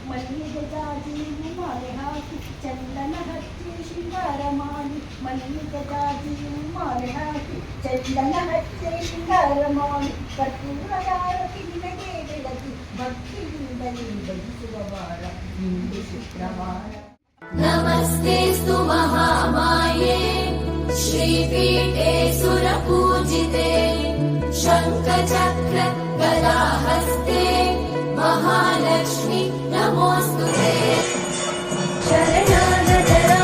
ಮಲ್ಲಿಗೆ ಜಾಜಿಯು ಮಾಲೆ ಹಾಕಿ ಚಂದನ ಹಚ್ಚಿ ಶೃಂಗಾರ ಮಾಡಿ ಮಲ್ಲಿಗೆ ಜಾಜಿಯು ಮಾಲೆ ಹಾಕಿ ಚಂದನ ಹಚ್ಚಿ ಶೃಂಗಾರ ಮಾಡಿ ಕರ್ತೂರ ಯಾರತಿ ನಿನಗೆ ಬೆಳಗಿ ಭಕ್ತಿಯಿಂದಲೇ ಬಯಸುವ ವಾರ ಇಂದು ಶುಕ್ರವಾರ. ನಮಸ್ತೆಸ್ತು ಮಹಾಮಾಯೇ ಶ್ರೀಪೀಠೆ ಸುರಪೂಜಿತೆ ಶಂಖಚಕ್ರ ಗದಾಹಸ್ತೆ महालक्ष्मी नमोस्तुते शरणागतरा